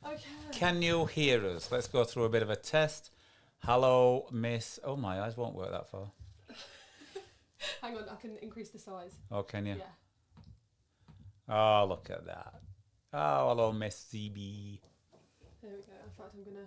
Okay. Can you hear us? Let's go through a bit of a test. Hello, Miss. Oh, my eyes won't work that far. Hang on, I can increase the size. Oh, can you? Yeah. Oh, look at that. Oh, hello, Miss CB. There we go. In fact, I'm gonna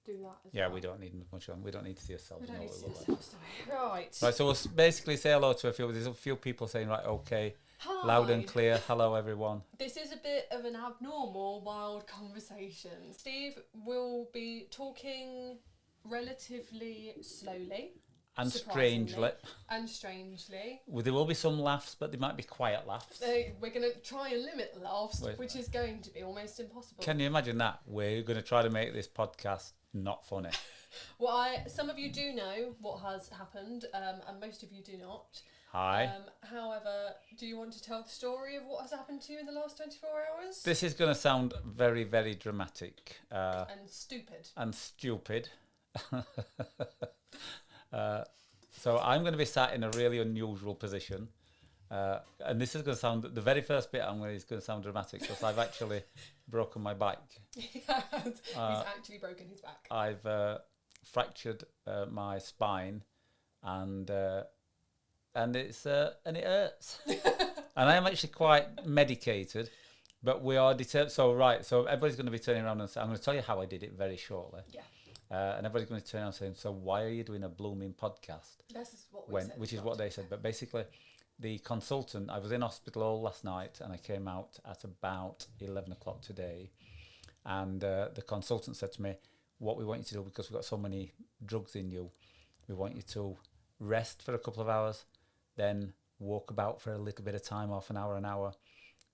do that as Yeah, well. we don't need much on. We don't need to see We ourselves. don't know need what to we see look like. ourselves, do we? Right. Right, so we'll basically say hello to a few. There's a few people saying, right, okay. Hi. Loud and clear. Hello, everyone. This is a bit of an abnormal, wild conversation. Steve will be talking relatively slowly. And surprisingly, strangely. And strangely. Well, there will be some laughs, but they might be quiet laughs. We're going to try and limit laughs, Wait. which is going to be almost impossible. Can you imagine that? We're going to try to make this podcast not funny. Well, some of you do know what has happened, and most of you do not. Hi. However, do you want to tell the story of what has happened to you in the last 24 hours? This is going to sound very, very dramatic. And stupid. And stupid. So I'm going to be sat in a really unusual position. And this is going to sound, the very first bit is going to sound dramatic because I've actually broken my back. He's actually broken his back. I've fractured my spine and it hurts. And I am actually quite medicated, but we are determined. So everybody's going to be turning around and saying, I'm going to tell you how I did it very shortly. Yeah. And everybody's going to turn around and saying, so why are you doing a blooming podcast? This is what we said. Which is what they said. But basically, the consultant, I was in hospital all last night and I came out at about 11 o'clock today. And the consultant said to me, what we want you to do, because we've got so many drugs in you, we want you to rest for a couple of hours, then walk about for a little bit of time, half an hour,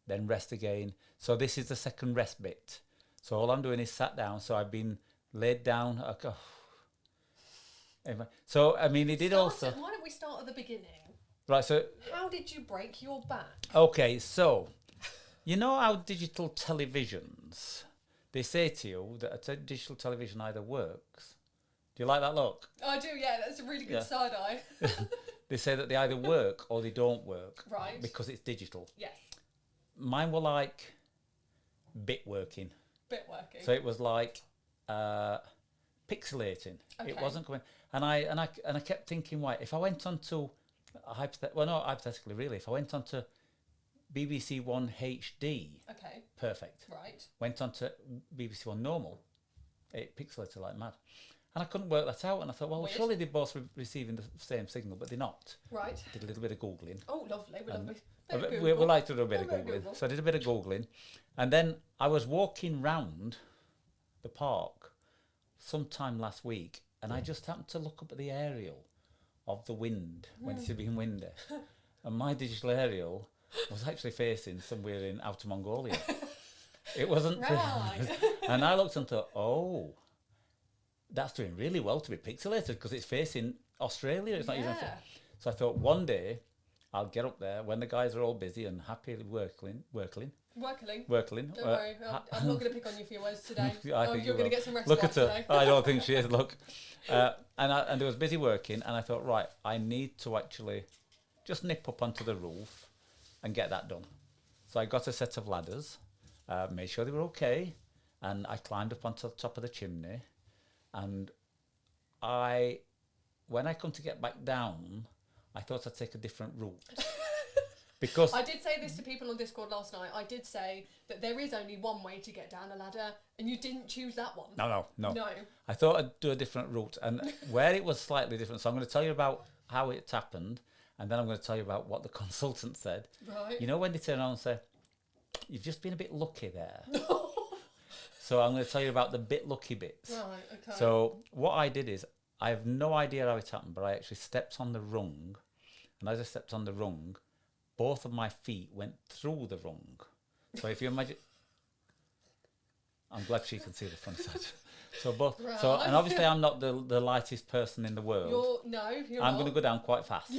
then rest again. So this is the second rest bit. So all I'm doing is sat down. So I've been laid down. Anyway, so I mean, he did also. Why don't we start at the beginning? Right. So how did you break your back? Okay, so you know how digital televisions, they say to you that a digital television either works. Do you like that look? I do. Yeah, that's a really good side eye. They say that they either work or they don't work. Right. Because it's digital. Yes. Mine were like bit working. Bit working. So it was like pixelating. Okay. It wasn't coming. And I kept thinking, why? If I went on to hypothetically, really, if I went on to BBC One HD, okay, perfect. Right. Went on to BBC One normal, it pixelated like mad. And I couldn't work that out. And I thought, well, Weird. surely they're both receiving the same signal, but they're not. Right. Did a little bit of Googling. Oh, lovely. We like to do a bit of Googling. So I did a bit of Googling. And then I was walking round the park sometime last week, and I just happened to look up at the aerial of the wind when it's been windy. And my digital aerial was actually facing somewhere in Outer Mongolia. It wasn't. Right. And I looked and thought, oh, that's doing really well to be pixelated because it's facing Australia. It's not even. So I thought one day I'll get up there when the guys are all busy and happily working. Working. Don't worry, I'm not going to pick on you for your words today. I think you're going to get some rest. Look at her. Today. I don't think she is. Look, and I was busy working, and I thought, right, I need to actually just nip up onto the roof and get that done. So I got a set of ladders, made sure they were okay, and I climbed up onto the top of the chimney, and when I come to get back down, I thought I'd take a different route. Because I did say this to people on Discord last night. I did say that there is only one way to get down a ladder, and you didn't choose that one. No. No. I thought I'd do a different route, and where it was slightly different. So I'm going to tell you about how it happened, and then I'm going to tell you about what the consultant said. Right. You know when they turn around and say, "You've just been a bit lucky there." So I'm going to tell you about the bit lucky bits. Right. Okay. So what I did is, I have no idea how it happened, but I actually stepped on the rung, and as I stepped on the rung, both of my feet went through the rung. So if you imagine, I'm glad she can see the funny side. So both. Right. So and obviously I'm not the lightest person in the world. I'm going to go down quite fast.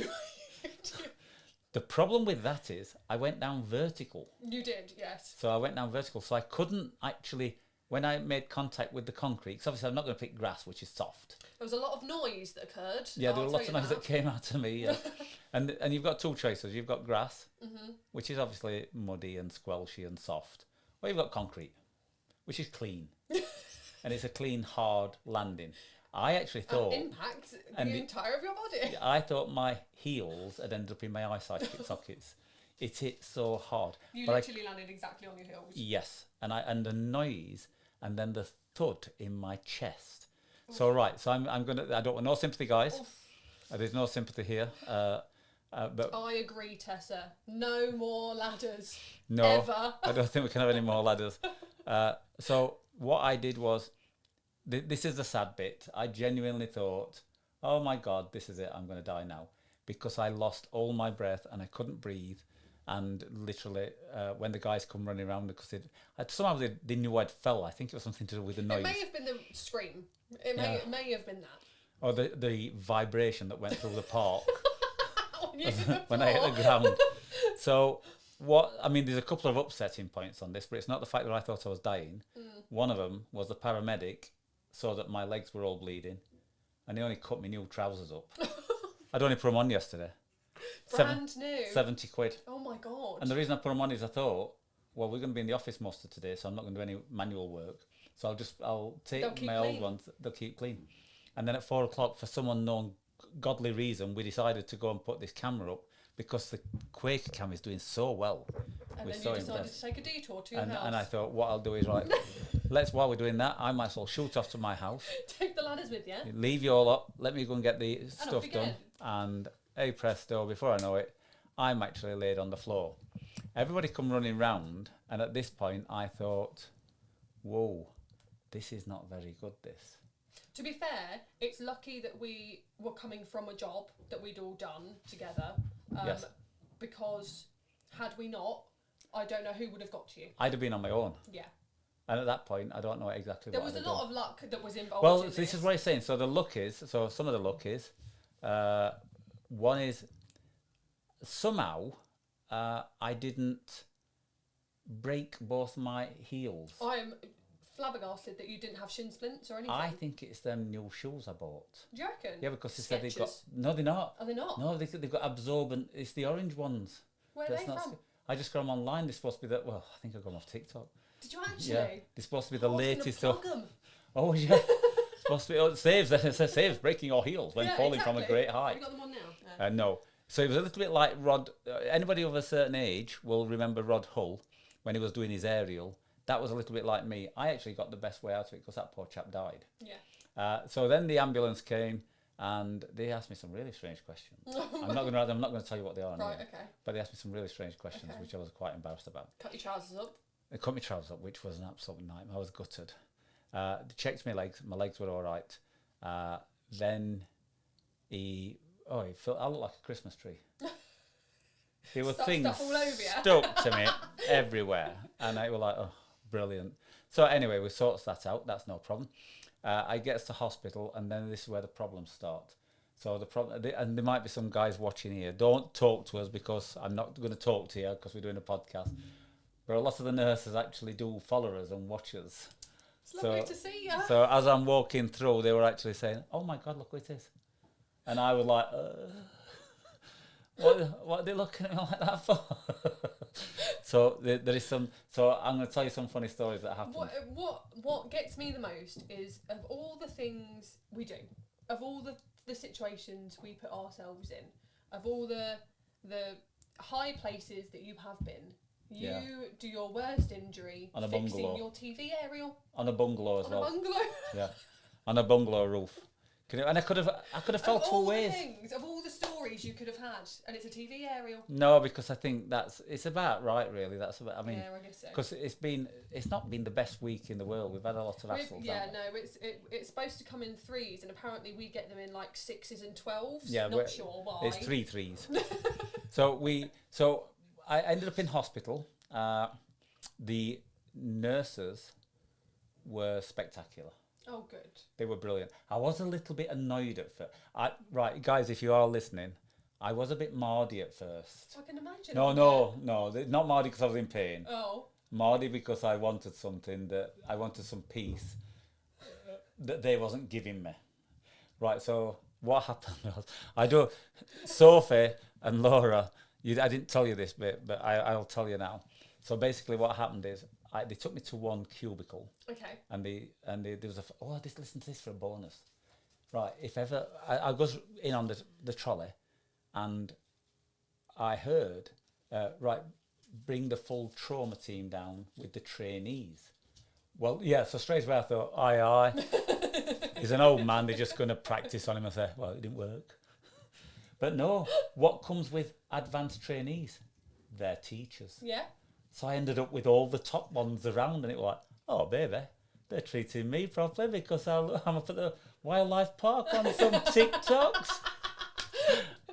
The problem with that is I went down vertical. You did, yes. So I went down vertical. So I couldn't actually, when I made contact with the concrete, because obviously I'm not going to pick grass, which is soft. There was a lot of noise that occurred. Yeah, there was lots of noise that came out of me. Yeah. and you've got two choices. You've got grass, which is obviously muddy and squelchy and soft, or you've got concrete, which is clean, and it's a clean, hard landing. I actually thought impact the entire of your body. I thought my heels had ended up in my eye sockets. It hit so hard. You literally landed exactly on your heels. Yes, and the noise, and then the thud in my chest. So right, so I'm gonna. I don't want no sympathy, guys. There's no sympathy here. But I agree, Tessa. No more ladders. no, ever. I don't think we can have any more ladders. So what I did was, this is the sad bit. I genuinely thought, oh my God, this is it. I'm going to die now, because I lost all my breath and I couldn't breathe. And literally, when the guys come running around, because somehow they knew I'd fell. I think it was something to do with the noise. It may have been the scream. It may have been that. Or the vibration that went through the park when I I hit the ground. So there's a couple of upsetting points on this, but it's not the fact that I thought I was dying. One of them was the paramedic saw that my legs were all bleeding, and he only cut my new trousers up. I'd only put them on yesterday. Brand new. 70 quid. Oh my God. And the reason I put them on is I thought, well, we're going to be in the office most of today, so I'm not going to do any manual work. So I'll take my old ones. They'll keep clean. And then at 4 o'clock, for some unknown godly reason, we decided to go and put this camera up, because the Quaker cam is doing so well. And then you decided to take a detour to your house. And I thought, what I'll do is, right, while we're doing that, I might as well shoot off to my house. Take the ladders with you. Leave you all up. Let me go and get the stuff done. And hey presto, before I know it, I'm actually laid on the floor. Everybody come running round, and at this point I thought, whoa, this is not very good, this. To be fair, it's lucky that we were coming from a job that we'd all done together. Yes. Because had we not, I don't know who would have got to you. I'd have been on my own. Yeah. And at that point, I don't know exactly there what was I'd a lot done. of luck that was involved. Well, in this is what I'm saying. So some of the luck is, one is somehow I didn't break both my heels. I'm flabbergasted that you didn't have shin splints or anything. I think it's them new shoes I bought. Do you reckon? Yeah, because they said they've got... Skechers? No, they're not. Are they not? No, they've got absorbent... It's the orange ones. Where are they from? I just got them online. They're supposed to be that... Well, I think I got them off TikTok. Did you actually? Yeah, they're supposed to be the latest... Plug them. Oh, yeah. Supposed to be... Oh, it saves breaking your heels when falling from a great height. Have you got them on now? No. So it was a little bit like Rod... anybody of a certain age will remember Rod Hull when he was doing his aerial. That was a little bit like me. I actually got the best way out of it because that poor chap died. Yeah. So then the ambulance came and they asked me some really strange questions. I'm not going to tell you what they are. Right, now, okay. But they asked me some really strange questions, which I was quite embarrassed about. Cut your trousers up. They cut my trousers up, which was an absolute nightmare. I was gutted. They checked my legs. My legs were all right. Then I looked like a Christmas tree. There were things stuff all over you. stuck to me everywhere, and I was like, oh, brilliant. So anyway, we sorts that out. That's no problem. I get to hospital, and then this is where the problems start. So the problem, and there might be some guys watching here. Don't talk to us because I'm not going to talk to you because we're doing a podcast. But a lot of the nurses actually do follow us and watch us. It's lovely to see you. So as I'm walking through, they were actually saying, "Oh my God, look what it is," and I was like. What are they looking at me like that for? So there is some. So I'm going to tell you some funny stories that happened. What gets me the most is of all the things we do, of all the situations we put ourselves in, of all the high places that you have been. You do your worst injury on a fixing bungalow. your TV aerial On a bungalow as well. On a bungalow. Yeah, on a bungalow roof. And I could have fell two ways. Of all the stories you could have had, and it's a TV aerial. No, because I think it's about right, really. That's about. I mean, yeah, I guess so. Because it's not been the best week in the world. We've had a lot of hassles. It's supposed to come in 3s, and apparently we get them in like 6s and 12s. Yeah, not sure why. It's 3 3s. So I ended up in hospital. The nurses were spectacular. Oh, good. They were brilliant. I was a little bit annoyed at first. Right, guys, if you are listening, I was a bit mardy at first. I can imagine. No, not mardy because I was in pain. Oh. Mardy because I wanted some peace that they wasn't giving me. Right, so what happened was, Sophie and Laura, I didn't tell you this bit, but I'll tell you now. So basically what happened is they took me to one cubicle. Okay. And there was listen to this for a bonus. Right, if ever, I goes in on the trolley and I heard, right, bring the full trauma team down with the trainees. Well, yeah, so straight away I thought, aye. He's an old man, they're just going to practice on him. I say, well, it didn't work. But no, what comes with advanced trainees? They're teachers. Yeah. So I ended up with all the top ones around, and it was like, oh, baby, they're treating me properly because I'm up at the wildlife park on some TikToks.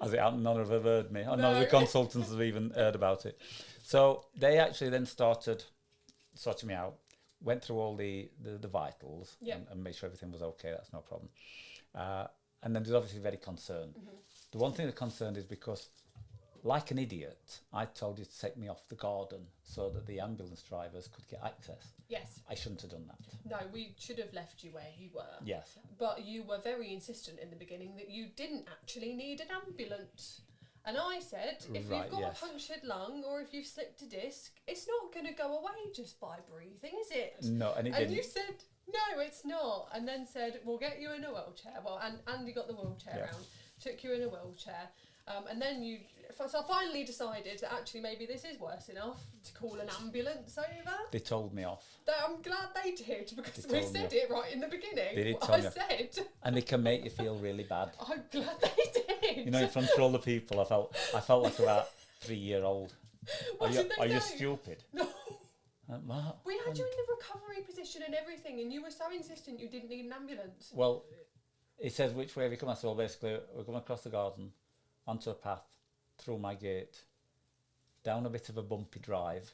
As it happened, none of them heard me. None of the consultants have even heard about it. So they actually then started sorting me out, went through all the vitals and made sure everything was okay. That's no problem. And then they're obviously very concerned. Mm-hmm. The one thing they're concerned is because, like an idiot, I told you to take me off the garden so that the ambulance drivers could get access. Yes. I shouldn't have done that. No, we should have left you where you were. Yes. But you were very insistent in the beginning that you didn't actually need an ambulance. And I said, if you've got a punctured lung or if you've slipped a disc, it's not going to go away just by breathing, is it? No, and it didn't. And you said, no, it's not. And then said, we'll get you in a wheelchair. Well, and Andy got the wheelchair round, took you in a wheelchair. And then so I finally decided that actually maybe this is worse enough to call an ambulance over. They told me off. I'm glad they did because we said it right in the beginning. They did what tell I me. said. And they can make you feel really bad. I'm glad they did. You know, in front of all the people, I felt like about 3-year-old. Are you stupid? No. What? We had you in the recovery position and everything, and you were so insistent you didn't need an ambulance. Well, it says which way we come. I said, well, basically, we're going across the garden, onto a path, through my gate, down a bit of a bumpy drive.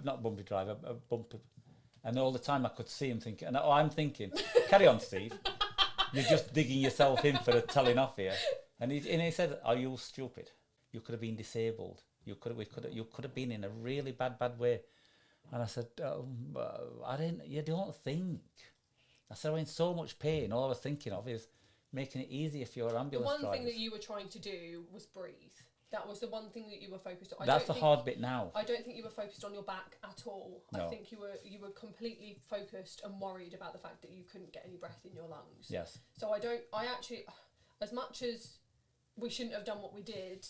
Not bumpy drive, a bumpy. And all the time I could see him thinking, and I'm thinking, carry on, Steve. You're just digging yourself in for a telling off here. And he said, are you stupid? You could have been disabled. You could have been in a really bad way. And I said, you don't think. I said, I'm in so much pain. All I was thinking of is making it easier for your ambulance drivers. The one thing that you were trying to do was breathe. That was the one thing that you were focused on. That's the hard bit now. I don't think you were focused on your back at all. No. I think you were completely focused and worried about the fact that you couldn't get any breath in your lungs. Yes. So I actually, as much as we shouldn't have done what we did,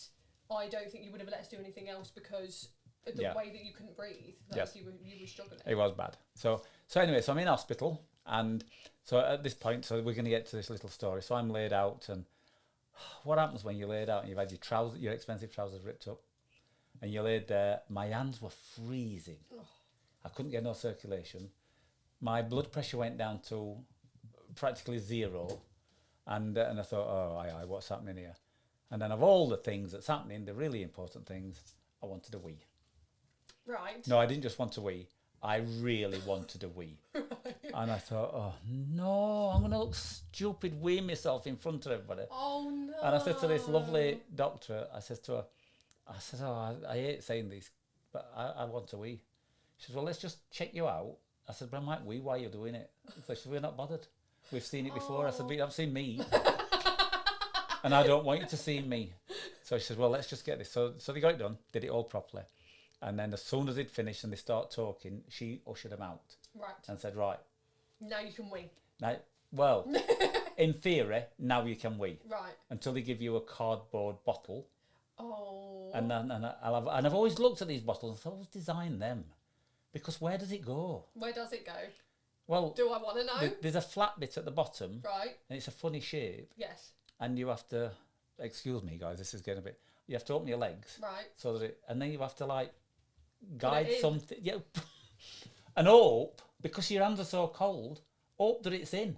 I don't think you would have let us do anything else because the way that you couldn't breathe. Yes. You were struggling. It was bad. So anyway, so I'm in hospital, and so at this point, so we're going to get to this little story. So I'm laid out, and what happens when you're laid out and you've had your expensive trousers ripped up, and you're laid there? My hands were freezing. I couldn't get no circulation. My blood pressure went down to practically 0, and I thought, oh, aye, what's happening here? And then of all the things that's happening, the really important things, I wanted a wee. Right. No, I didn't just want a wee. I really wanted a wee. Right. And I thought, oh, no, I'm going to look stupid weeing myself in front of everybody. Oh, no. And I said to this lovely doctor, I said, oh, I hate saying this, but I want a wee. She says, well, let's just check you out. I said, but I might wee while you're doing it. So she said, we're not bothered. We've seen it before. I said, but you haven't seen me. And I don't want you to see me. So she says, well, let's just get this. So they got it done, did it all properly. And then as soon as they'd finished and they start talking, she ushered them out. Right. And said, right. Now you can wee. Now, well, in theory, now you can wee. Right. Until they give you a cardboard bottle. Oh. And I've always looked at these bottles and thought, always design them. Because where does it go? Where does it go? Well, do I want to know? There's a flat bit at the bottom. Right. And it's a funny shape. Yes. And you have to, excuse me guys, this is getting a bit, you have to open your legs. Right. So that and then you have to guide something. Yeah. And hope, because your hands are so cold, hope that it's in.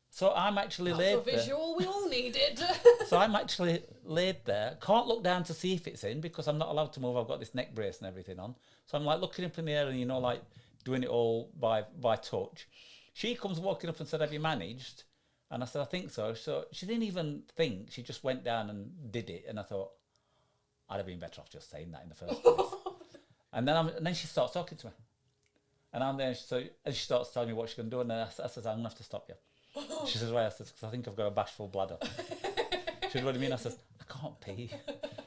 So I'm actually laid there. That's a visual we all needed. So I'm actually laid there. Can't look down to see if it's in because I'm not allowed to move. I've got this neck brace and everything on. So I'm looking up in the air and, doing it all by touch. She comes walking up and said, have you managed? And I said, I think so. So she didn't even think. She just went down and did it. And I thought, I'd have been better off just saying that in the first place. And then she starts talking to me. And I'm there, and she starts telling me what she's going to do. And then I says, I'm going to have to stop you. She says, why? I says, because I think I've got a bashful bladder. She said, what do you mean? I says, I can't pee.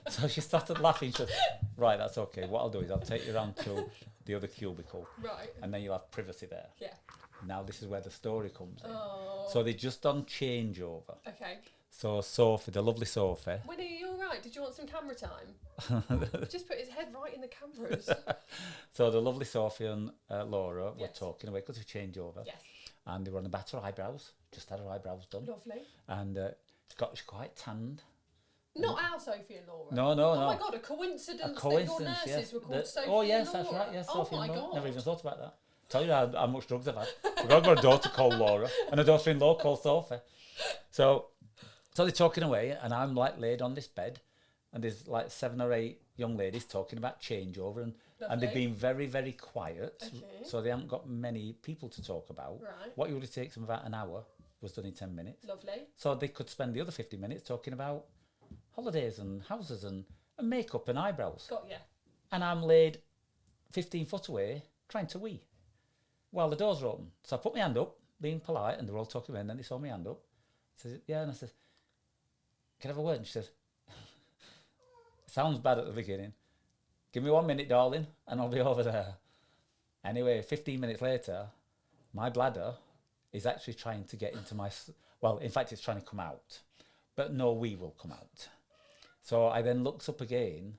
So she started laughing. She said, right, that's okay. What I'll do is I'll take you around to the other cubicle, Right. and then you'll have privacy there. Yeah. Now this is where the story comes in. Oh. So they just done changeover. Okay. So Sophie, the lovely Sophie. Winnie, are you alright? Did you want some camera time? Just put his head right in the cameras. So the lovely Sophie and Laura were Yes. talking away because we changed over. Yes. And they were on about her eyebrows. Just had her eyebrows done. Lovely. And she's quite tanned. Not our Sophie and Laura. No. Oh my god, a coincidence that your nurses yes. were called Sophie Oh yes, and Laura. that's right. Yes, Sophie oh my and Laura. god. Never even thought about that. Tell you how much drugs I've had. I've got a daughter called Laura and a daughter-in-law called Sophie. So they're talking away, and I'm like laid on this bed, and there's like 7 or 8 young ladies talking about changeover, and they've been very, very quiet. Okay. So they haven't got many people to talk about. Right. What usually takes them about an hour was done in 10 minutes. Lovely. So they could spend the other 50 minutes talking about holidays and houses and makeup and eyebrows. Got ya. And I'm laid 15 foot away trying to wee while the doors are open. So I put my hand up, being polite, and they're all talking away, and then they saw my hand up. I said, yeah, and I said, can I have a word? And she said, sounds bad at the beginning. Give me 1 minute, darling, and I'll be over there. Anyway, 15 minutes later, my bladder is actually trying to get into my... Well, in fact, it's trying to come out. But no wee will come out. So I then looks up again,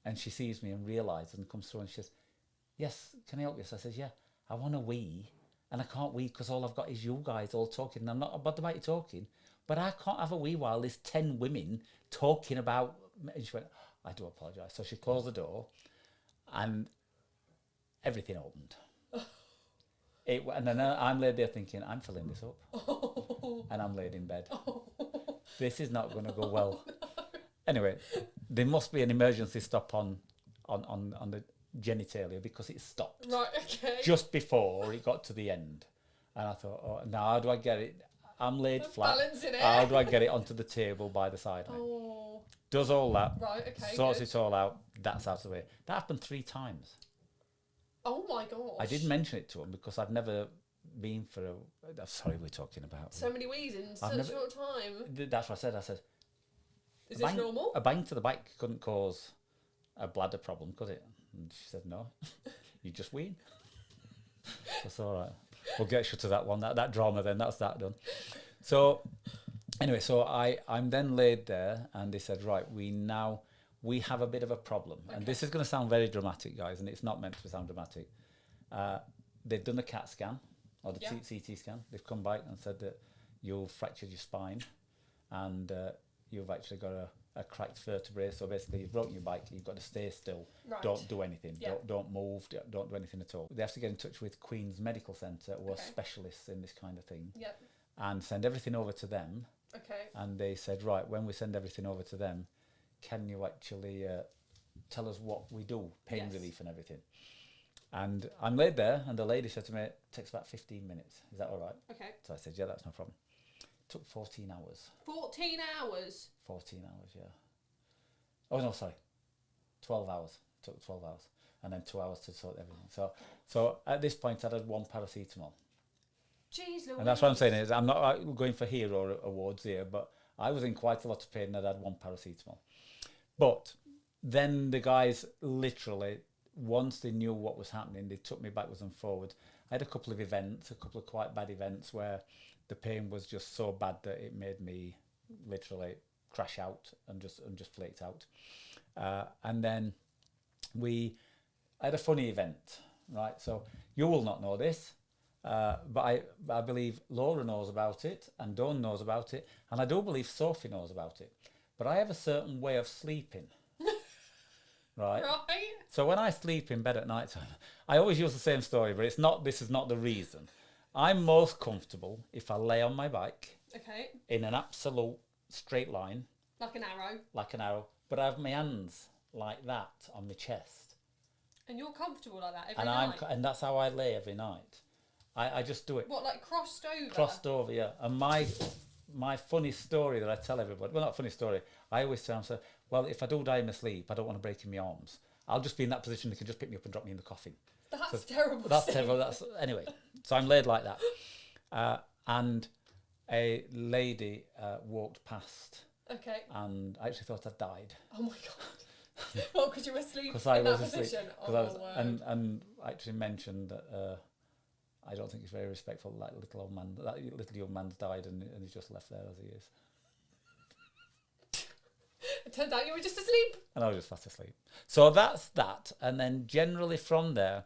and she sees me and realises and comes through and she says, yes, can I help you? So I says, yeah, I want to wee, and I can't wee because all I've got is you guys all talking. And I'm not bothered about you talking, but I can't have a wee while there's 10 women talking about... And she went, I do apologise. So she closed the door, and everything opened. And then I'm laid there thinking, I'm filling this up. And I'm laid in bed. This is not going to go well. Anyway, there must be an emergency stop on the genitalia because it stopped. Right, okay. Just before it got to the end. And I thought, oh, now how do I get it? I'm laid flat. Balancing it. How do I get it onto the table by the side of me? Oh. Does all that. Right, okay. Sorts good. it all out. That's out of the way. That happened 3 times. Oh my gosh. I did mention it to him because I've never been for a... Sorry, we're talking about... So many wheezes in such a short time. That's what I said. I said... Is this normal? A bang to the back couldn't cause a bladder problem, could it? And she said, no. You just wean. That's all right. We'll get shut to that one. That drama then. That's that done. So... Anyway, so I'm then laid there, and they said, right, we have a bit of a problem. Okay. And this is going to sound very dramatic, guys, and it's not meant to sound dramatic. They've done the CAT scan, or the CT scan. They've come back and said that you've fractured your spine, and you've actually got a cracked vertebrae. So basically, you've broken your back, you've got to stay still. Right. Don't do anything. Yeah. Don't move. Don't do anything at all. They have to get in touch with Queen's Medical Centre, who are specialists in this kind of thing, and send everything over to them. Okay. And they said, right, when we send everything over to them, can you actually tell us what we do, pain relief and everything? And I'm laid there, and the lady said to me, it takes about 15 minutes. Is that all right? Okay. So I said, yeah, that's no problem. It took 14 hours. 14 hours? 14 hours, yeah. Oh, no, sorry. 12 hours. It took 12 hours. And then 2 hours to sort everything. So at this point, I'd had 1 paracetamol. Jeez Louise. And that's what I'm saying is I'm not going for hero awards here, but I was in quite a lot of pain and I'd had 1 paracetamol. But then the guys literally, once they knew what was happening, they took me backwards and forwards. I had a couple of quite bad events where the pain was just so bad that it made me literally crash out and just flaked out. And then I had a funny event, right? So you will not know this. But I believe Laura knows about it, and Dawn knows about it, and I do believe Sophie knows about it. But I have a certain way of sleeping, right? So when I sleep in bed at night time, I always use the same story, but it's not. This is not the reason. I'm most comfortable if I lay on my back, in an absolute straight line, like an arrow, but I have my hands like that on my chest. And you're comfortable like that every night? And that's how I lay every night. I just do it. What, like crossed over? Crossed over, yeah. And my funny story that I tell everybody, well, not funny story, I always tell them, so, well, if I do die in my sleep, I don't want to break in my arms. I'll just be in that position, they can just pick me up and drop me in the coffin. That's terrible. That's terrible. Anyway, so I'm laid like that. And a lady walked past. Okay. And I actually thought I'd died. Oh my God. Well, because you were asleep Because I in was that asleep. position. Because I was, word. and I actually mentioned that I don't think it's very respectful. That little old man, that little young man's died, and he's just left there as he is. It turns out you were just asleep. And I was just fast asleep. So that's that. And then generally from there,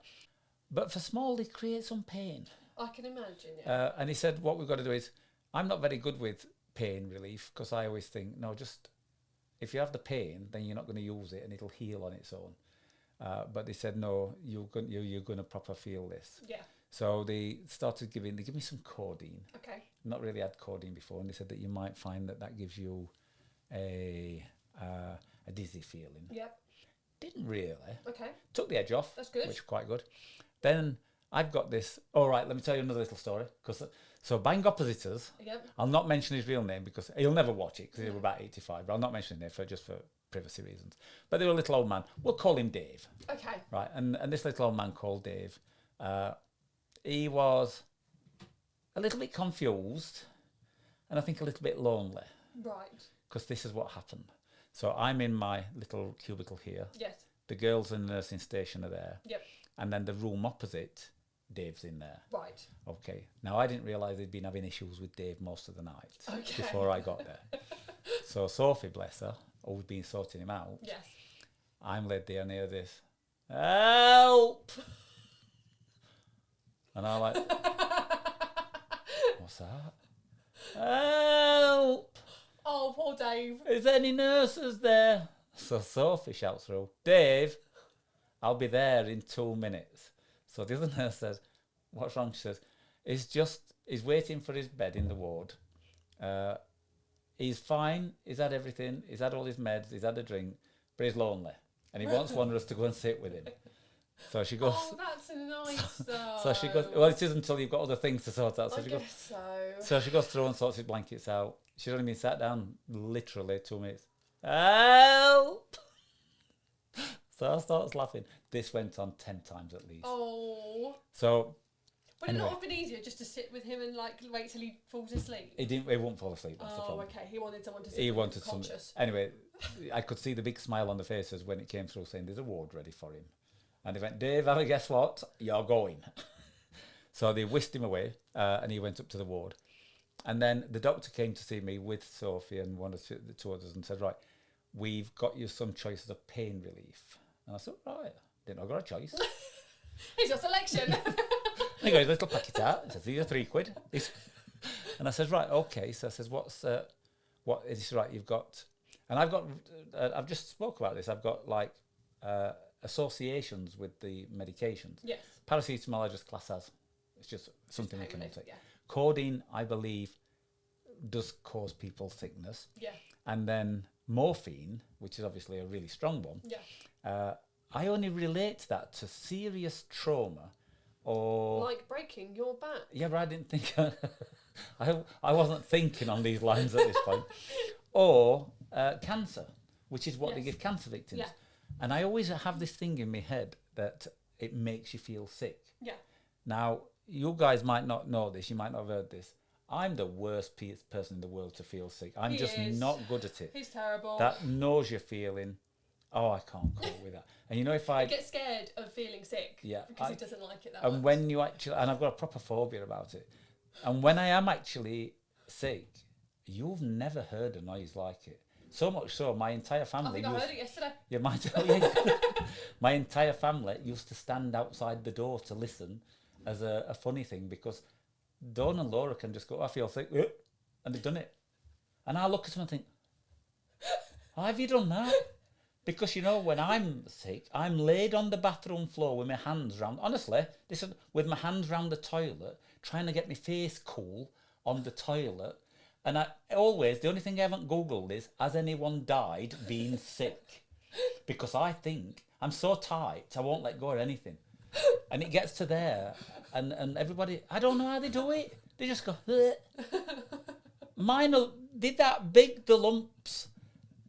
but for Small, it creates some pain. I can imagine, yeah. And he said, what we've got to do is, I'm not very good with pain relief because I always think, no, just if you have the pain, then you're not going to use it and it'll heal on its own. But they said, no, you're going to proper feel this. Yeah. So they give me some codeine. Okay. Not really had codeine before. And they said that you might find that gives you a dizzy feeling. Yep. Didn't really. Okay. Took the edge off. That's good. Which was quite good. Then I've got this. All right, let me tell you another little story. So Bang Oppositors. Yep. I'll not mention his real name because he'll never watch it because he was about 85. But I'll not mention his name just for privacy reasons. But they were a little old man. We'll call him Dave. Okay. Right, and this little old man called Dave, he was a little bit confused, and I think a little bit lonely. Right. Because this is what happened. So I'm in my little cubicle here. Yes. The girls in the nursing station are there. Yep. And then the room opposite, Dave's in there. Right. Okay. Now, I didn't realise they'd been having issues with Dave most of the night Okay. before I got there. So Sophie, bless her, always been sorting him out. Yes. I'm laid there near this. Help! And I'm like, what's that? Help! Oh, poor Dave. Is there any nurses there? So Sophie shouts through, Dave, I'll be there in 2 minutes. So the other nurse says, what's wrong? She says, he's waiting for his bed in the ward. He's fine. He's had everything. He's had all his meds. He's had a drink, but he's lonely. And he wants one of us to go and sit with him. So she goes. Oh, that's nice. So she goes. Well, it isn't until you've got other things to sort out. So I she goes. guess so. So she goes through and sorts his blankets out. She'd only been sat down literally 2 minutes. Help! So I started laughing. This went on 10 times at least. Oh. So. Would Anyway. it not have been easier just to sit with him and wait till he falls asleep? He won't fall asleep. That's the problem. Okay. He wanted someone to sit He with wanted him some. conscious. Anyway, I could see the big smile on the faces when it came through saying there's a ward ready for him. And he went, Dave, guess what? You're going. So they whisked him away and he went up to the ward. And then the doctor came to see me with Sophie and one of the two others and said, right, we've got you some choices of pain relief. And I said, right, didn't know I got a choice. Here's your selection. And he got his little packet out. He says, these are £3. And I said, right, okay. So I says, what is this? Right, you've got, and I've got, I've just spoke about this. I've got associations with the medications. Yes. Paracetamol I just class as. It's just something we can all take. Yeah. Codeine, I believe, does cause people sickness. Yeah. And then morphine, which is obviously a really strong one. Yeah. I only relate that to serious trauma or... Like breaking your back. Yeah, but I didn't think... I wasn't thinking on these lines at this point. Or cancer, which is what they give cancer victims. Yeah. And I always have this thing in my head that it makes you feel sick. Yeah. Now, you guys might not know this, you might not have heard this. I'm the worst person in the world to feel sick. I'm He just is. not good at it. He's terrible. That nausea feeling, oh, I can't cope with that. And you know, if I get scared of feeling sick. Yeah, Because he doesn't like it that and much. when you actually, and I've got a proper phobia about it. And when I am actually sick, you've never heard a noise like it. So much so, my entire family. I heard it yesterday. Yeah, my entire family used to stand outside the door to listen as a funny thing because Dawn and Laura can just go, I feel sick, and they've done it. And I look at them and think, why have you done that? Because, you know, when I'm sick, I'm laid on the bathroom floor with my hands round, honestly, with my hands round the toilet, trying to get my face cool on the toilet. And I always, the only thing I haven't Googled is, has anyone died being sick? Because I think I'm so tight, I won't let go of anything. And it gets to there, and everybody, I don't know how they do it. They just go, Ugh. Mine did that big, the lumps.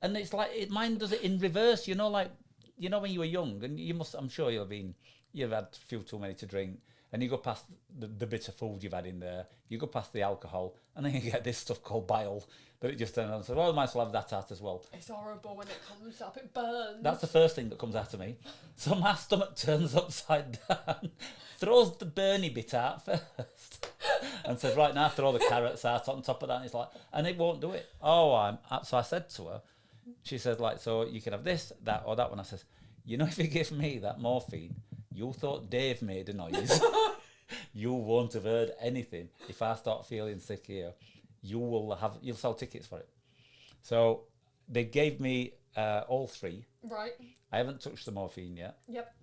And it's like, mine does it in reverse, you know, like, you know, when you were young, and you must, I'm sure you've had a few too many to drink, and you go past the bit of food you've had in there, you go past the alcohol, and then you get this stuff called bile that it just turns on and says, well, I might as well have that out as well. It's horrible when it comes up, it burns. That's the first thing that comes out of me. So my stomach turns upside down, throws the burny bit out first, and says, right now, throw the carrots out on top of that. And it's like, and it won't do it. So I said to her, she says, like, so you can have this, that, or that one. I says, you know, if you give me that morphine, you thought Dave made a noise. You won't have heard anything. If I start feeling sick here, you'll sell tickets for it. So they gave me all 3. Right. I haven't touched the morphine yet. Yep.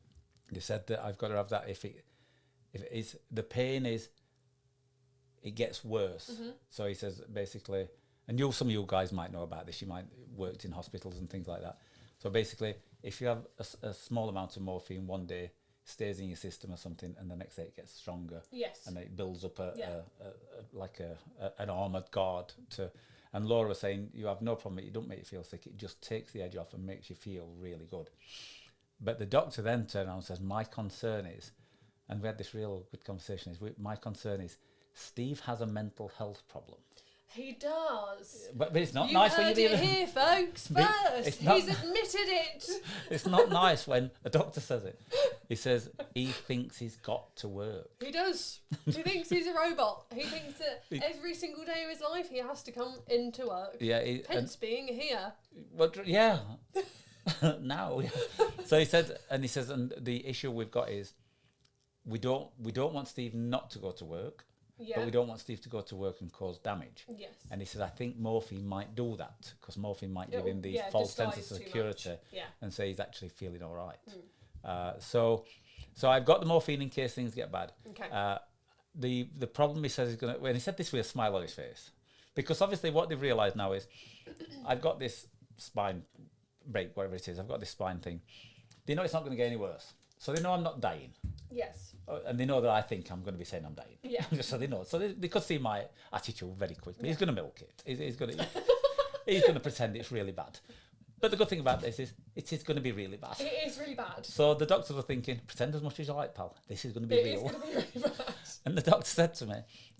They said that I've got to have that if it is, the pain is, it gets worse. Mm-hmm. So he says basically, and some of you guys might know about this, you might worked in hospitals and things like that. So basically, if you have a small amount of morphine one day, stays in your system or something, and the next day it gets stronger. Yes. And it builds up an armoured guard to. And Laura was saying, you have no problem, it don't make you feel sick, it just takes the edge off and makes you feel really good. But the doctor then turned around and says, my concern is, and we had this real good conversation, my concern is, Steve has a mental health problem. He does. But it's not You nice when heard you it here, folks, first. He's admitted it. It's not nice when a doctor says it. He says he thinks he's got to work. He does. He thinks he's a robot. He thinks that every single day of his life he has to come into work. Yeah. Hence being here. But yeah. Now. Yeah. So he said, and the issue we've got is we don't want Steve not to go to work. Yeah. But we don't want Steve to go to work and cause damage. Yes. And he said, I think morphine might do that, because morphine might give him the false sense of security and say he's actually feeling all right. So I've got the morphine in case things get bad. Okay. The problem he says is going to, when he said this with a smile on his face, because obviously what they've realised now is I've got this spine break, whatever it is, I've got this spine thing. They know it's not going to get any worse. So they know I'm not dying. Yes. And they know that I think I'm going to be saying I'm dying. Yeah. So they know. So they could see my attitude very quickly. Yeah. He's going to milk it. He's going to pretend it's really bad. But the good thing about this is it is going to be really bad. It is really bad. So the doctors are thinking, pretend as much as you like, pal. This is going to be real. It is going to be really bad. And the doctor said to me,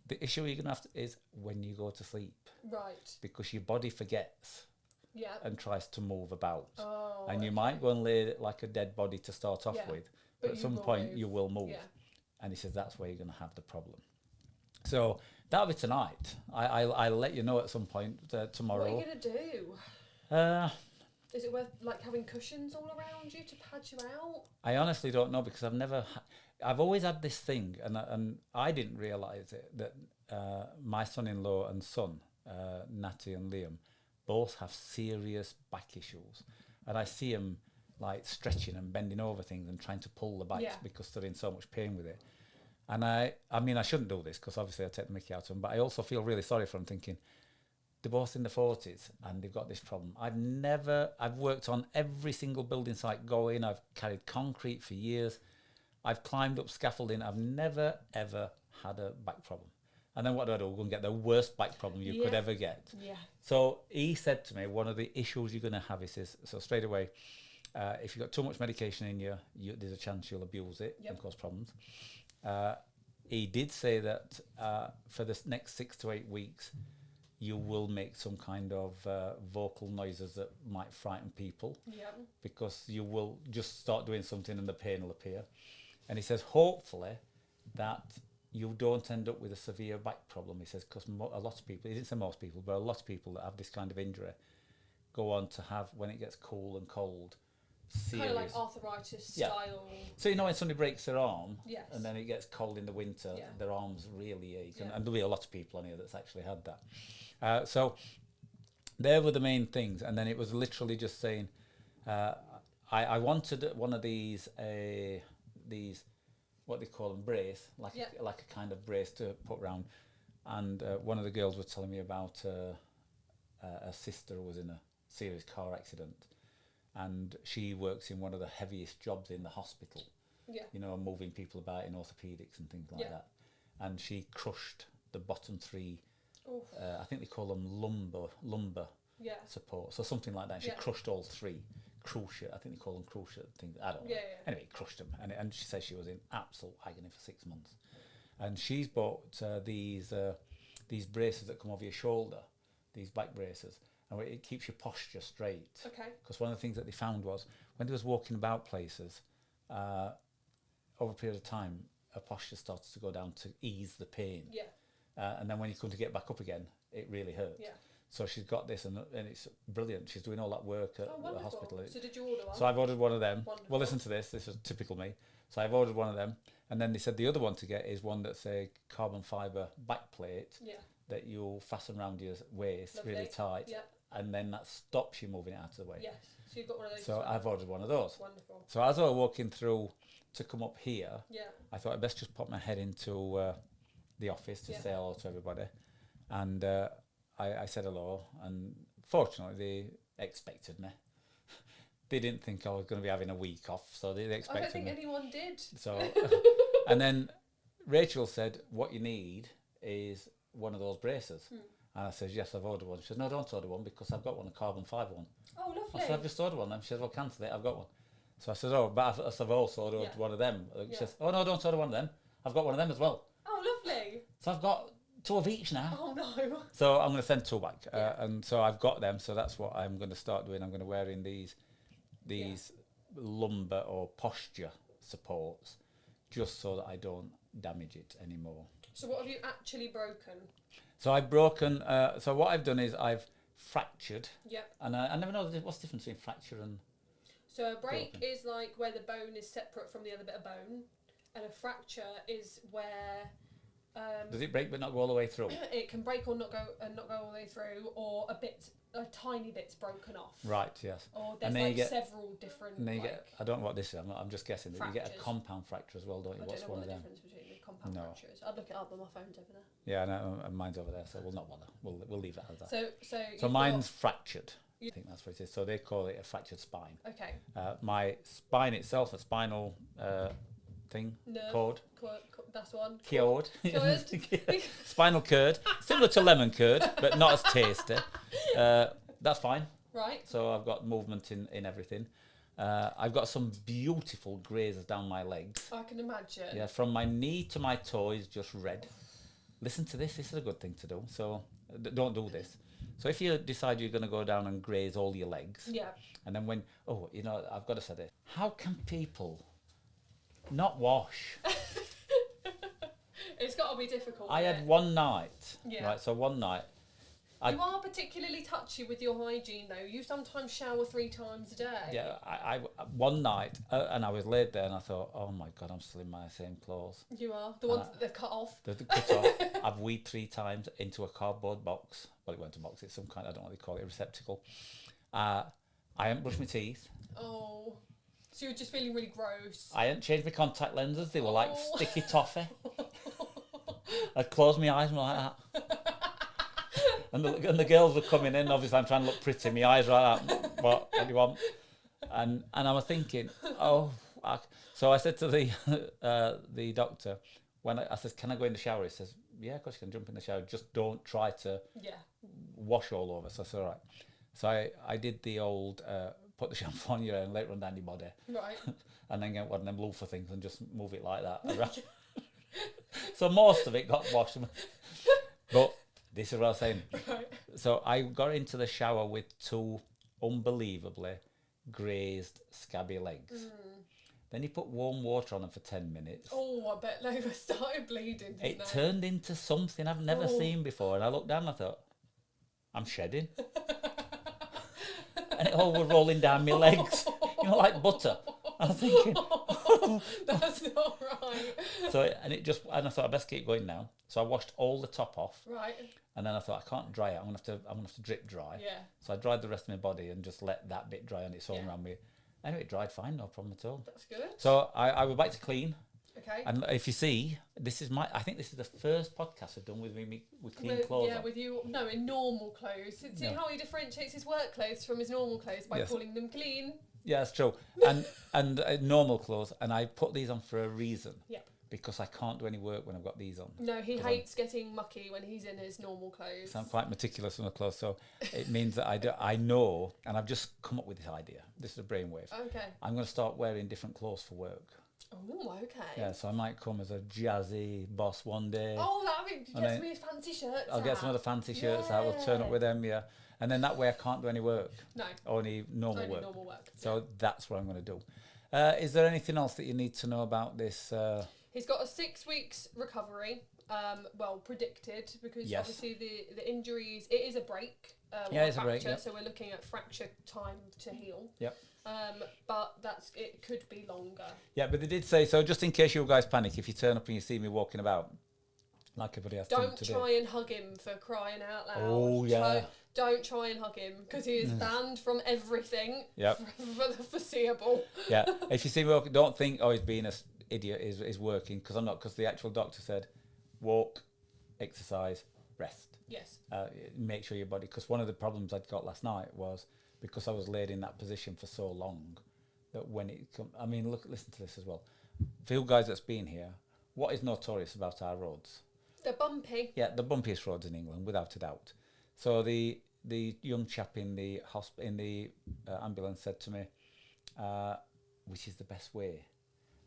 the issue you're going to have is when you go to sleep. Right. Because your body forgets. Yeah. And tries to move about. Oh, and you might go and lay like a dead body to start off with. But at some point you will move. Yeah. And he says that's where you're going to have the problem. So that'll be tonight. I'll let you know at some point tomorrow. What are you going to do? Is it worth like having cushions all around you to pad you out? I honestly don't know, because I've always had this thing, and I didn't realise it, that my son-in-law and son, Natty and Liam, both have serious back issues. And I see them like stretching and bending over things and trying to pull the bikes because they're in so much pain with it. And I mean, I shouldn't do this because obviously I take the mickey out of them, but I also feel really sorry for them, thinking they're both in the 40s and they've got this problem. I've worked on every single building site going, I've carried concrete for years, I've climbed up scaffolding, I've never ever had a back problem. And then what do? We're going to get the worst back problem you could ever get. Yeah. So he said to me, one of the issues you're going to have is so straight away, if you've got too much medication in you, there's a chance you'll abuse it and cause problems. He did say that for the next 6 to 8 weeks, you will make some kind of vocal noises that might frighten people. Yeah. Because you will just start doing something and the pain will appear. And he says, hopefully, that you don't end up with a severe back problem. He says, because a lot of people, he didn't say most people, but a lot of people that have this kind of injury go on to have, when it gets cool and cold, serious. Kind of like arthritis style. So when somebody breaks their arm and then it gets cold in the winter, their arms really ache. And there'll be a lot of people on here that's actually had that. So there were the main things. And then it was literally just saying, I wanted one of these, what they call them, brace, like a kind of brace to put round. And one of the girls was telling me about a sister who was in a serious car accident. And she works in one of the heaviest jobs in the hospital, moving people about in orthopedics and things like that. And she crushed the bottom 3, I think they call them lumbar support, so something like that. She crushed all 3, cruciate. I think they call them cruciate things. I don't know. Yeah. Anyway, crushed them, and she says she was in absolute agony for 6 months, and she's bought these braces that come over your shoulder, these back braces, and it keeps your posture straight. Okay. Because one of the things that they found was when they was walking about places, over a period of time, her posture started to go down to ease the pain. Yeah. And then when you come to get back up again, it really hurt. Yeah. So she's got this, and it's brilliant. She's doing all that work at the hospital. So did you order one? So I've ordered one of them. Wonderful. Well, listen to this. This is typical me. So I've ordered one of them, and then they said the other one to get is one that's a carbon fibre back plate that you'll fasten around your waist really tight, and then that stops you moving it out of the way. Yes. So you've got one of those. So I've ordered one of those. Wonderful. So as I was walking through to come up here, I thought I'd best just pop my head into the office to say hello to everybody, and I said hello, and fortunately they expected me. They didn't think I was going to be having a week off, so they expected me. I don't think anyone did. So, and then Rachel said, "What you need is one of those braces." And I said, "Yes, I've ordered one." She said, "No, don't order one because I've got one, a carbon fibre one." Oh, lovely. I said, "I've just ordered one." Then she said, "Well, cancel it. I've got one." So I said, "Oh, but I've also ordered one of them." She says, "Oh no, don't order one of them. I've got one of them as well." Oh, lovely. So I've got 2 of each now. Oh no. So I'm going to send 2 back, and so I've got them. So that's what I'm going to start doing. I'm going to wear in these lumbar or posture supports, just so that I don't damage it anymore. So what have you actually broken? So I've broken. So what I've done is I've fractured. Yep. And I never know what's the difference between fracture and. So a break broken. is like where the bone is separate from the other bit of bone, and a fracture is where. Does it break but not go all the way through? It can break or not go all the way through, or a tiny bit's broken off. Right. Yes. Or there's several different. And then you get. I don't know what this is. I'm just guessing. That you get a compound fracture as well, don't you? I don't know what the difference between the compound fractures. I'd look it up, but my phone's over there. Yeah, no, and mine's over there, so we'll not bother. We'll leave that as that. So mine's fractured. I think that's what it is. So they call it a fractured spine. Okay. My spine itself, a spinal thing, cord. That's one. Cord. Curd. Spinal curd, similar to lemon curd, but not as tasty. That's fine. Right. So I've got movement in everything. I've got some beautiful grazes down my legs. I can imagine. Yeah, from my knee to my toe is just red. Listen to this. This is a good thing to do. So don't do this. So if you decide you're going to go down and graze all your legs, and then when, I've got to say this. How can people not wash? It's got to be difficult. I had one night, Yeah. right? So one night. You are particularly touchy with your hygiene, though. You sometimes shower 3 times a day. Yeah, I one night, and I was laid there, and I thought, oh my God, I'm still in my same clothes. You are the ones that they've cut off. They've cut off. I've weed 3 times into a cardboard box. Well, it wasn't a box. It's some kind. I don't know what they call it, a receptacle. I haven't brushed my teeth. Oh, so you're just feeling really gross. I hadn't changed my contact lenses. They were like sticky toffee. I'd close my eyes and like that. And the girls were coming in. Obviously, I'm trying to look pretty. My eyes are like that. What do you want? And I was thinking, so I said to the doctor, when I said, can I go in the shower? He says, yeah, of course you can jump in the shower. Just don't try to wash all over. So I said, all right. So I did the old put the shampoo on your hair and let it run down your body. Right. And then get one of them loofah things and just move it like that. So most of it got washed. But this is what I was saying. Right. So I got into the shower with 2 unbelievably grazed, scabby legs. Then you put warm water on them for 10 minutes. Oh, I bet they started bleeding, didn't they? Turned into something I've never seen before. And I looked down and I thought, I'm shedding. And it all was rolling down my legs, like butter. I was thinking, that's not right. And I thought I best keep going now. So I washed all the top off. Right. And then I thought I can't dry it. I'm gonna have to drip dry. Yeah. So I dried the rest of my body and just let that bit dry on its own around me. Anyway, it dried fine, no problem at all. That's good. So I was back to clean. Okay. And if you see, I think this is the first podcast I've done with clean clothes. Yeah, with you. No, in normal clothes. See how he differentiates his work clothes from his normal clothes by calling them clean. Yeah, that's true. And normal clothes, and I put these on for a reason. Yeah. because I can't do any work when I've got these on. No, he 'Cause hates getting mucky when he's in his normal clothes. So I'm quite meticulous with my clothes, so it means that I know, and I've just come up with this idea. This is a brainwave. Okay. I'm going to start wearing different clothes for work. Oh, okay. Yeah, so I might come as a jazzy boss one day. Oh, that'd be And get then some of his fancy shirts. I'll get some of the fancy shirts out. We'll turn up with them, yeah. And then that way I can't do any work. No. Only normal Only work. normal work. So that's what I'm going to do. Is there anything else that you need to know about this? He's got a 6 weeks recovery. Well, predicted, because Yes. obviously the injuries, it is a break. Yeah, or it's a break, fracture, yep. So we're looking at fracture time to heal. Yep. But it could be longer. Yeah, but they did say, so just in case you guys panic, if you turn up and you see me walking about, like everybody has Don't today. try and hug him, for crying out loud. Oh, yeah. Don't try and hug him, because he is banned from everything Yep. for the foreseeable. Yeah, if you see me walking, don't think, oh, he's being an idiot, is working, because I'm not, because the actual doctor said, walk, exercise, rest. Yes. Make sure your body, because one of the problems I'd got last night was because I was laid in that position for so long that when it come, I mean, listen to this as well. For you guys that's been here, what is notorious about our roads? They're bumpy. Yeah, the bumpiest roads in England, without a doubt. So the young chap in the ambulance said to me, which is the best way?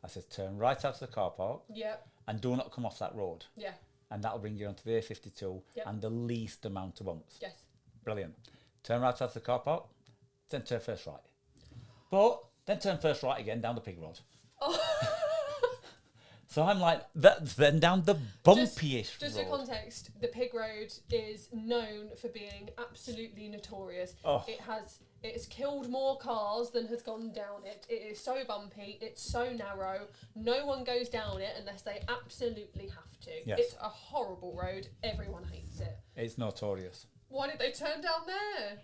I said, turn right out of the car park Yeah. and do not come off that road. Yeah. And that'll bring you onto the A52 Yep. and the least amount of bumps. Yes. Brilliant. Turn right out of the car park, then turn first right. But then turn first right again down the pig road. Oh. So I'm like, that's then down the bumpiest Just road. for context, the pig road is known for being absolutely notorious. Oh. It's killed more cars than has gone down it. It is so bumpy, it's so narrow. No one goes down it unless they absolutely have to. Yes. It's a horrible road. Everyone hates it. It's notorious. Why did they turn down there?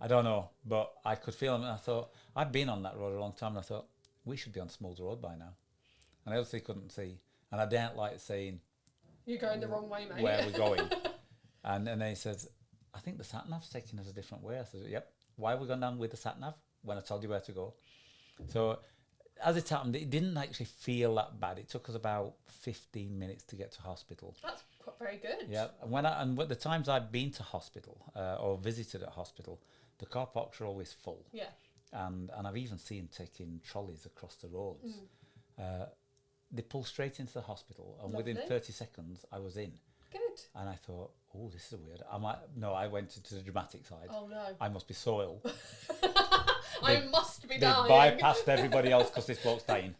I don't know, but I could feel them, and I thought, I've been on that road a long time, and I thought, we should be on Smolder Road by now. And I obviously couldn't see, and I didn't like saying, You're going the wrong way, mate. where we're going. and then he says, I think the sat-nav's taking us a different way. I said, yep. Why are we going down with the sat-nav when I told you where to go? So as it happened, it didn't actually feel that bad. It took us about 15 minutes to get to hospital. That's quite very good. Yeah, and the times I've been to hospital or visited at hospital, the car parks are always full. Yeah. And I've even seen taking trolleys across the roads. They pull straight into the hospital, and within Lovely. 30 seconds, I was in. Good. And I thought, oh, this is weird. I went into the dramatic side. Oh no. I must be so ill. I must be They dying. bypassed everybody else because this bloke's dying.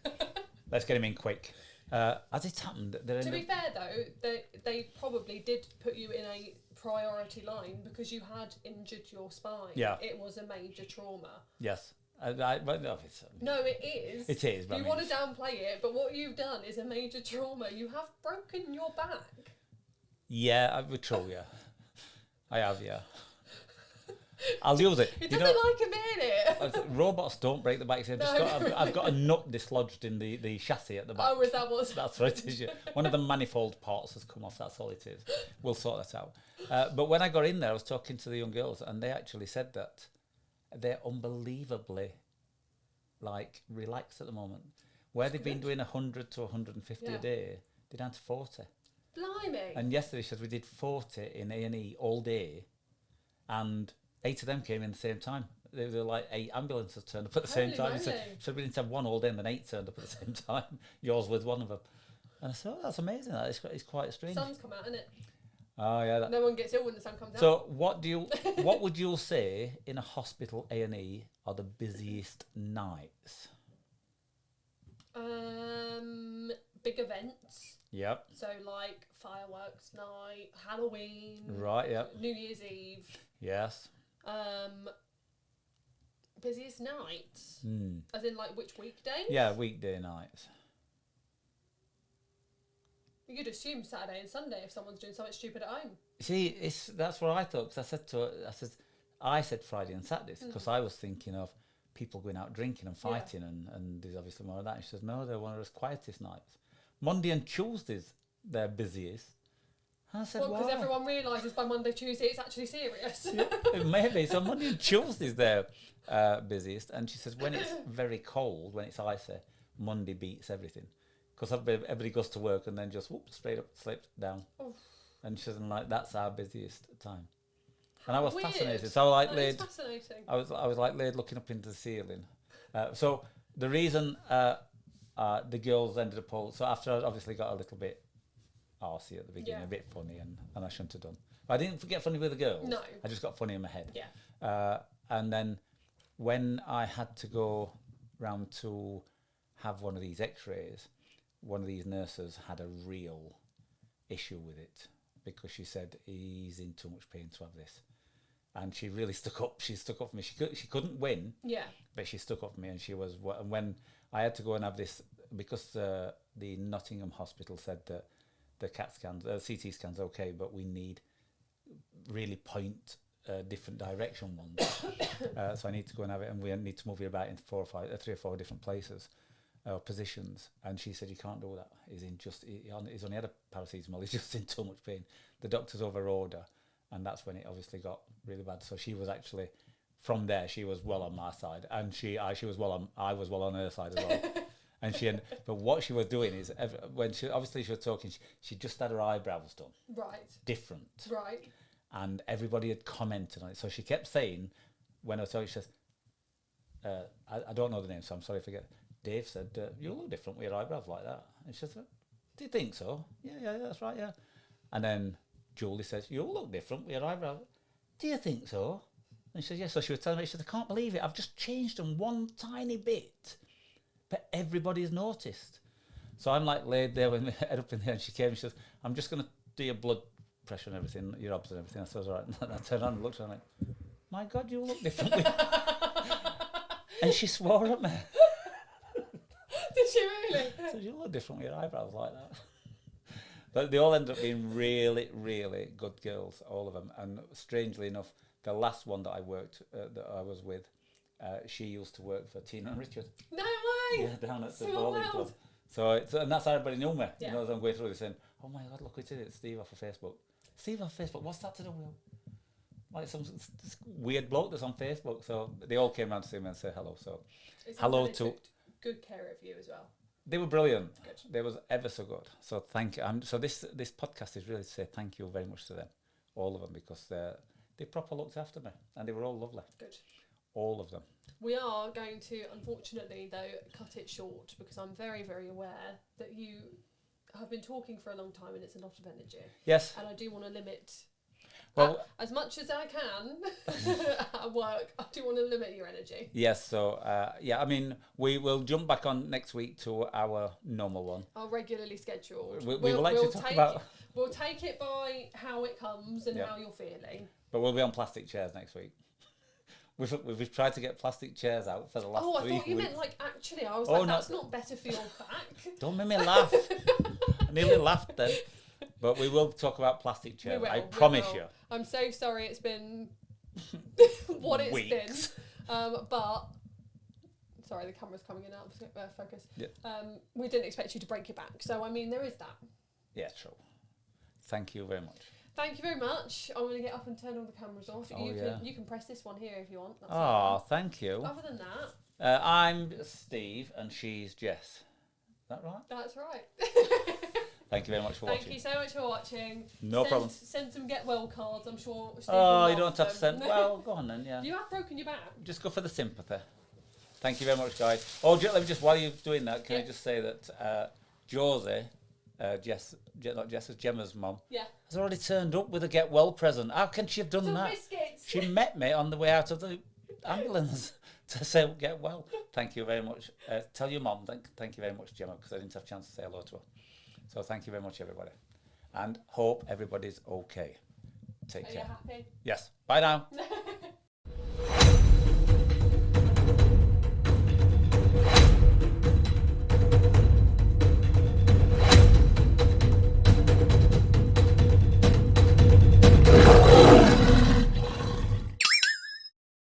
Let's get him in quick. As it happened, To be fair though, they probably did put you in a priority line because you had injured your spine. Yeah. It was a major trauma. yes. But no, No, it is. it is. But You want to downplay it, but what you've done is a major trauma. You have broken your back. Yeah, true. Yeah, I have. Yeah, I'll use it. It You doesn't know, like a minute. robots don't break the back. I've got a nut dislodged in the chassis at the back. Oh, is that what? That's what it is. Yeah. One of the manifold parts has come off. That's all it is. We'll sort that out. But when I got in there, I was talking to the young girls, and they actually said that they're unbelievably relaxed at the moment. Where they've been doing 100 to 150 a day, they're down to 40. Blimey. And yesterday, she said, we did 40 in A&E all day, and 8 of them came in the same time. There were like 8 ambulances turned up at the same Holy time. She moly. said, we didn't have one all day, and then 8 turned up at the same time. Yours was one of them. And I said, oh, that's amazing. It's quite strange. Sun's come out, innit? Oh, yeah. No one gets ill when the sun comes out. So what would you say in a hospital A&E are the busiest nights? Big events. Yep. So like fireworks night, Halloween, Right, yep. New Year's Eve. Yes. Busiest nights. Mm. As in like which weekday? Yeah, weekday nights. You could assume Saturday and Sunday if someone's doing something stupid at home. See, that's what I thought, because I said to her, I said Friday and Saturdays, because I was thinking of people going out drinking and fighting, and there's obviously more of that. And she says, no, they're one of the quietest nights. Monday and Tuesdays, they're busiest. And I said, Well, because why? everyone realises by Monday, Tuesday it's actually serious. Maybe. So Monday and Tuesdays, they're busiest. And she says, when it's very cold, when it's icy, Monday beats everything. because everybody goes to work and then just whoop, straight up, slipped down. Oof. And she said, like, that's our busiest time. And I was Weird. fascinated. So I That is fascinating. I was like laid looking up into the ceiling. So the reason the girls ended up all, so after I obviously got a little bit arsey at the beginning, a bit funny, and I shouldn't have done. I didn't get funny with the girls. No. I just got funny in my head. Yeah. And then when I had to go round to have one of these x-rays, one of these nurses had a real issue with it because she said he's in too much pain to have this. And she really stuck up. She stuck up for me. She couldn't win. Yeah. But she stuck up for me, and she was. And when I had to go and have this, because the Nottingham hospital said that the CAT scans, CT scans, okay, but we need really point different direction ones. So I need to go and have it, and we need to move you about in 3 or 4 different places, positions. And she said you can't do that. He's only had a paracetamol. He's just in too much pain. The doctors overrode her. And that's when it obviously got really bad. So she was actually, from there, she was well on my side, and I was well on her side as well. But what she was doing is, when she was talking, she just had her eyebrows done, Right. different, Right. and everybody had commented on it. So she kept saying, when I was talking, she says, I don't know the name, so I'm sorry if I forget. Dave said, you look different with your eyebrows like that. And she said, do you think so? Yeah, that's right, yeah. And then Julie says, you look different with your eyebrows. Do you think so? And she said, yes. So she was telling me, she said, I can't believe it. I've just changed them one tiny bit, but everybody's noticed. So I'm like laid there with my head up in the air, and she came and she says, I'm just going to do your blood pressure and everything, your obs and everything. I said, all right. And I turned around and looked at her and I'm like, my God, you look different. And she swore at me. Did she really? So you look different with your eyebrows like that. But they all ended up being really, really good girls, all of them. And strangely enough, the last one that I was with, she used to work for Tina and Richard. No way! Yeah, down at the Small bowling world. club. So and that's how everybody knew me. Yeah. You know, as I'm going through this saying, oh my God, look, we did it, Steve off of Facebook. Steve off Facebook, what's that to do with? Like some weird bloke that's on Facebook. So they all came around to see me and say hello. So hello to... took good care of you as well. They were brilliant. Good. They was ever so good. So thank you. So this podcast is really to say thank you very much to them, all of them, because they proper looked after me, and they were all lovely. Good. All of them. We are going to, unfortunately, though, cut it short because I'm very, very aware that you have been talking for a long time and it's a lot of energy. Yes. And I do want to limit. Well, as much as I can at work, I do want to limit your energy. yes. So I mean, we will jump back on next week to our normal one. Our regularly scheduled. We will actually talk about. We'll take it by how it comes and how you're feeling. But we'll be on plastic chairs next week. We've tried to get plastic chairs out for the last 3 weeks. Oh, I thought you meant like actually. I was like, that's not better for your back. Don't make me laugh. I nearly laughed then. But we will talk about plastic chairs. I promise you. I'm so sorry it's been what it's Weeks. been. But sorry, the camera's coming in out of focus. Yeah. We didn't expect you to break your back. So I mean, there is that. Yeah, true. Thank you very much. Thank you very much. I'm going to get up and turn all the cameras off. Oh, You can press this one here if you want. That's Oh, thank you. Other than that, I'm Steve and she's Jess. Is that right? that's right. Thank you very much for watching. Thank you so much for watching. No problem. Send some get well cards. I'm sure. Steve Oh, will you don't have to love send. them. Well, go on then, yeah. You have broken your back. Just go for the sympathy. Thank you very much, guys. Oh, let me just, while you're doing that, can I just say that Josie, not Jess's, Gemma's mum, has already turned up with a get well present. How can she have done Some that? biscuits. She met me on the way out of the ambulance to say get well. Thank you very much. Tell your mum, thank you very much, Gemma, because I didn't have a chance to say hello to her. So thank you very much, everybody. And hope everybody's okay. Take care. Are you happy? Yes. Bye now.